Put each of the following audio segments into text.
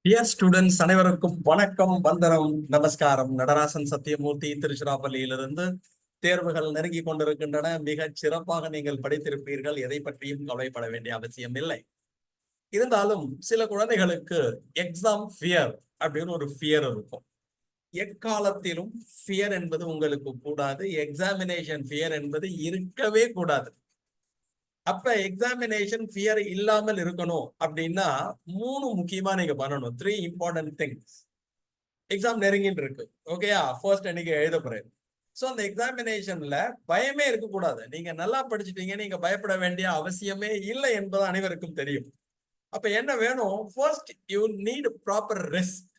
Dear students அனைவருக்கும் வணக்கம், வந்தனம், நமஸ்காரம். நடராசன் சத்தியமூர்த்தி, திருச்சிராப்பள்ளியிலிருந்து. தேர்வுகள் நெருங்கி கொண்டிருக்கின்றன. மிகச் சிறப்பாக நீங்கள் படித்திருப்பீர்கள். எதை பற்றியும் கவலைப்பட வேண்டிய அவசியம் இல்லை. இருந்தாலும் சில குழந்தைகளுக்கு எக்ஸாம் ஃபியர் அப்படின்னு ஒரு ஃபியர் இருக்கும். எக்காலத்திலும் ஃபியர் என்பது உங்களுக்கு கூடாது. எக்ஸாமினேஷன் ஃபியர் என்பது இருக்கவே கூடாது. அப்ப எக்ஸாமினேஷன் ஃபியர் இல்லாமல் இருக்கணும் அப்படின்னா மூணு முக்கியமா நீங்க பண்ணணும். 3 இம்பார்ட்டன்ட் திங்ஸ். எக்ஸாம் நெருங்கின்னு இருக்கு, ஓகேயா? ஃபர்ஸ்ட் அன்னைக்கு எழுத போறேன். ஸோ அந்த எக்ஸாமினேஷன்ல பயமே இருக்கக்கூடாது. நீங்க நல்லா படிச்சுட்டீங்க, நீங்க பயப்பட வேண்டிய அவசியமே இல்லை என்பது அனைவருக்கும் தெரியும். அப்ப என்ன வேணும்? First you need proper rest.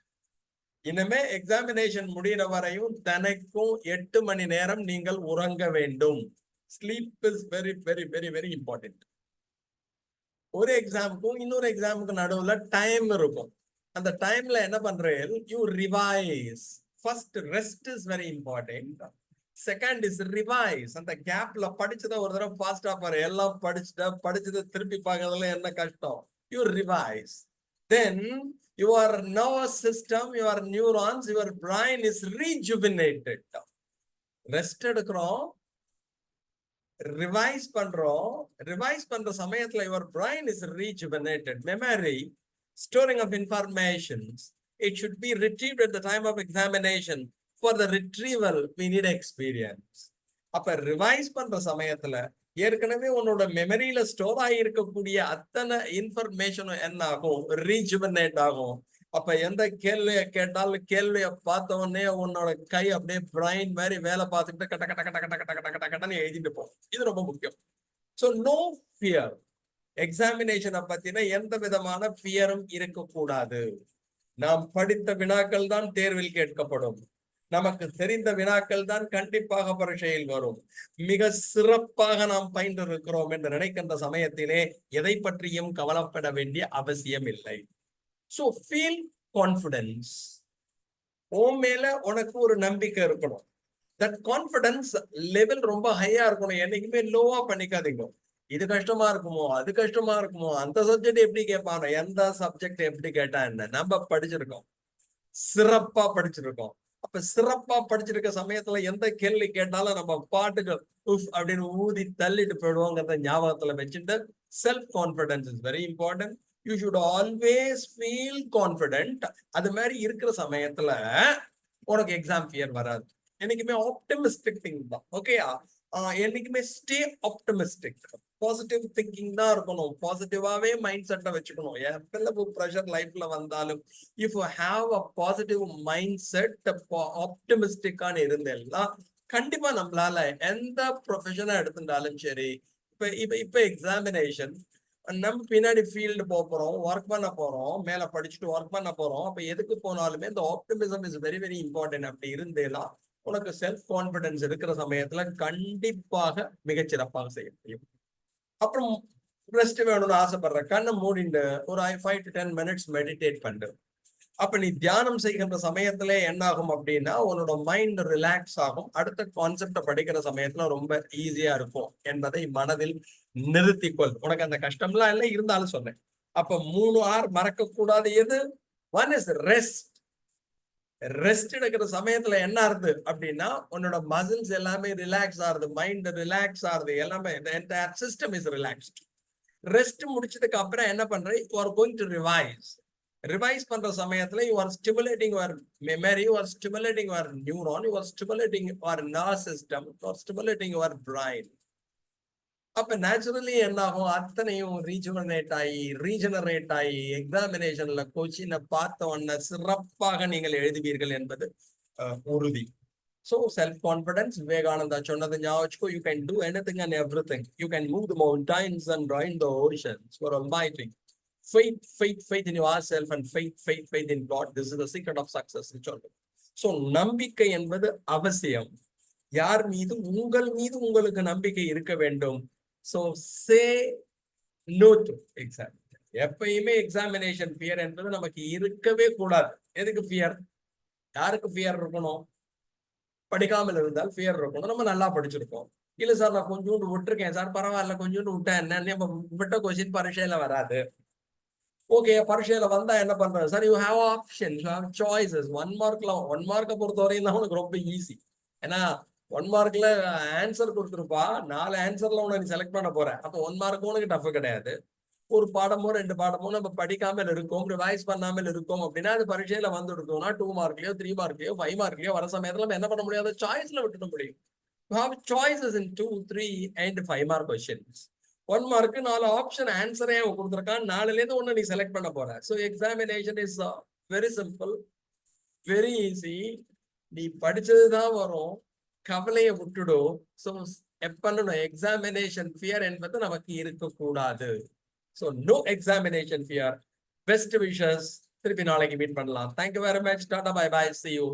இனிமே எக்ஸாமினேஷன் முடிகிற வரையும் தினைக்கும் 8 மணி நேரம் நீங்கள் உறங்க வேண்டும். Sleep is very very very very important. ஒரு எக்ஸாமுக்கும் இன்னொரு எக்ஸாமுக்கு நடுவுல டைம் இருக்கும். அந்த டைம்ல என்ன பண்றேன்? You revise. First rest is very important. Second is revise. அந்த கேப்ல படிச்சதை ஒரு தடவை ஃபாஸ்டா பாரு. எல்லாம் படிச்சதை திருப்பி பார்க்கறதுல என்ன கஷ்டம்? You revise. Then your nervous system, your neurons, your brain is rejuvenated. Rest எடுக்கிறோம், ரிவைஸ் பண்றோம். ரிவைஸ் பண்ற சமயத்துல your brain is rejuvenated. Memory, storing of informations, it should be retrieved at the time of examination. For the retrieval we need experience. அப்ப revise பண்ற சமயத்துல ஏற்கனவே உன்னோட மெமரியில store ஆகி இருக்கக்கூடிய அத்தனை இன்ஃபர்மேஷனும் என்ன ஆகும்? ரீஜுவனேட் ஆகும். அப்ப எந்த கேள்வியை கேட்டாலும் கேள்வியை பார்த்த உடனே உன்னோட கை அப்படியே பிரைன் மாதிரி வேலை பார்த்துக்கிட்டு கட்ட கட்ட கட்ட கட்ட கட்ட கட்ட கட்ட கட்டன்னு எழுதிட்டு போகும். இது ரொம்ப முக்கியம். So no fear. எக்ஸாமினேஷனை பத்தின எந்த விதமான ஃபியரும் இருக்கக்கூடாது. நாம் படித்த வினாக்கள் தான் தேர்வில் கேட்கப்படும். நமக்கு தெரிந்த வினாக்கள் தான் கண்டிப்பாக பரீட்சையில் வரும். மிக சிறப்பாக நாம் பயின்றிருக்கிறோம் என்று நினைக்கின்ற சமயத்திலே எதை பற்றியும் கவலைப்பட வேண்டிய அவசியம் இல்லை. So feel confidence. உன் மேல உனக்கு ஒரு நம்பிக்கை இருக்கணும். தட் கான்ஃபிடன்ஸ் லெவல் ரொம்ப ஹையா இருக்கணும். என்னைக்குமே லோவா பண்ணிக்காதீங்க. இது கஷ்டமா இருக்குமோ, அது கஷ்டமா இருக்குமோ, அந்த சப்ஜெக்ட் எப்படி கேட்பானோ, எந்த சப்ஜெக்ட் எப்படி கேட்டா என்ன, நம்ம படிச்சிருக்கோம், சிறப்பா படிச்சிருக்கோம். அப்ப சிறப்பா படிச்சிருக்க சமயத்துல எந்த கேள்வி கேட்டாலும் நம்ம பாட்டுக்கு உஃப் அப்படின்னு ஊதி தள்ளிட்டு போயிடுவோங்கிறத ஞாபகத்துல வச்சுட்டு self confidence is very important. You should always feel confident. அது மாதிரி இருக்கிற சமயத்துல உனக்கு எக்ஸாம் ஃபியர் வராது. என்னைக்குமே ஆப்டிமிஸ்டிக் திங்க் தான், ஓகேயா? என்னைக்குமே ஸ்டே ஆப்டிமிஸ்டிக். பாசிட்டிவ் திங்கிங் தான் இருக்கணும். பாசிட்டிவாவே மைண்ட் செட்டை வச்சுக்கணும். எவ்வளவு ப்ரெஷர் லைஃப்ல வந்தாலும் if you have a positive mind set, ஆப்டிமிஸ்டிக்கான இருந்தேன்னா கண்டிப்பா நம்மளால எந்த ப்ரொஃபஷனை எடுத்துட்டாலும் சரி. இப்ப இப்ப இப்ப எக்ஸாமினேஷன், நம்ம பின்னாடி ஃபீல்டு போறோம், ஒர்க் பண்ண போறோம், மேல படிச்சுட்டு ஒர்க் பண்ண போறோம். அப்ப எதுக்கு போனாலுமே இந்த optimism is very very important. அப்படி இருந்தேனா உனக்கு செல்ஃப் கான்பிடன்ஸ் இருக்கிற சமயத்துல கண்டிப்பாக மிகச்சிறப்பாக செய்ய முடியும். அப்புறம் ரெஸ்ட் வேணும்னு ஆசைப்படுற கண்ணை மூடிண்டு ஒரு 5 to 10 மினிட்ஸ் மெடிடேட் பண்ணு. அப்ப நீ தியானம் செய்கின்ற சமயத்துல என்ன ஆகும் அப்படின்னா உன்னோட மைண்ட் ரிலாக்ஸ் ஆகும். அடுத்த கான்செப்ட படிக்கிற சமயத்துல ரொம்ப ஈஸியா இருக்கும் என்பதை மனதில் நிறுத்திக்கொள். உனக்கு அந்த கஷ்டம்லாம் இல்லை, இருந்தாலும் சொன்னேன். அப்ப 3R மறக்க கூடாது. எது? One is rest. ரெஸ்ட் எடுக்கிற சமயத்துல என்ன ஆகுது அப்படின்னா உன்னோட மசில்ஸ் எல்லாமே ரிலாக்ஸ் ஆகுது, மைண்ட் ரிலாக்ஸ் ஆகுது, எல்லாமே சிஸ்டம் இஸ் ரிலாக்ஸ்ட். ரெஸ்ட் முடிச்சதுக்கு அப்புறம் என்ன பண்ற? You are going to revise. Revise பண்ற சமயத்துல you are stimulating your memory, you are stimulating your neuron, you are stimulating your nervous system, you are stimulating your brain. அப்ப naturally என்ன ஆகும்? அத்தனையும் ரீஜனரேட் ஆகி எக்ஸாமினேஷன்ல கொஸ்டினை பார்த்த உடனே சிறப்பாக நீங்கள் எழுதுவீர்கள் என்பது உறுதி. So self-confidence, Vivekananda சொன்னது ஞாபகம் வச்சுக்கோ. You can do anything and everything. You can move the mountains and ride the oceans for Almighty. Faith in yourself and faith in God. This is the secret of success. So நம்பிக்கை என்பது அவசியம். யார் மீது? உங்கள் மீது உங்களுக்கு நம்பிக்கை இருக்க வேண்டும். So say no to exam. எப்பயுமே எக்ஸாமினேஷன் ஃபியர் என்பது நமக்கு இருக்கவே கூடாது. எதுக்கு ஃபியர்? யாருக்கு ஃபியர் இருக்கணும்? படிக்காமல் இருந்தால் ஃபியர் இருக்கணும். நம்ம நல்லா படிச்சிருக்கோம். இல்ல சார் நான் கொஞ்சோண்டு விட்டுருக்கேன் சார், பரவாயில்ல கொஞ்சோண்டு விட்டேன் என்ன, விட்ட கொஸ்டின் பரீட்சையில வராது. ஓகே பரீட்சையில வந்தா என்ன பண்றது sir? You have options, you have choices. 1 மார்க்கை பொறுத்த வரையும் தான் உனக்கு ரொம்ப ஈஸி. ஏன்னா 1 மார்க்ல ஆன்சர் கொடுத்துருப்பா, 4 ஆன்சர்ல உனக்கு நீ செலக்ட் பண்ண போற. அப்போ 1 மார்க் உனக்கு டஃப் கிடையாது. ஒரு பாடமோ 2 பாடமோ நம்ம படிக்காமல் இருக்கோம், ரிவைஸ் பண்ணாமல் இருக்கோம் அப்படின்னா அது பரீட்சையில வந்து எடுத்தோம்னா 2 மார்க்லயோ 3 மார்க்லயோ 5 மார்க்லயோ வர சமயத்துல நம்ம என்ன பண்ண முடியாது? சாய்ஸ்ல விட்டுட முடியும். You have choices in 2, 3 and 5 mark questions. 1 mark 4 option ஆன்சரே அவன் கொடுத்துருக்கான். 4ல இருந்து ஒண்ணு நீ செலக்ட் பண்ண போற. So examination is very simple, very easy. நீ படிச்சதுதான் வரும், கவலையை விட்டுடும். ஸோ பண்ணணும், எக்ஸாமினேஷன் ஃபியர் என்பது நமக்கு இருக்கக்கூடாது. So no examination fear. Best wishes. திருப்பி நாளைக்கு மீட் பண்ணலாம். Thank you very much. Tata bye bye. See you.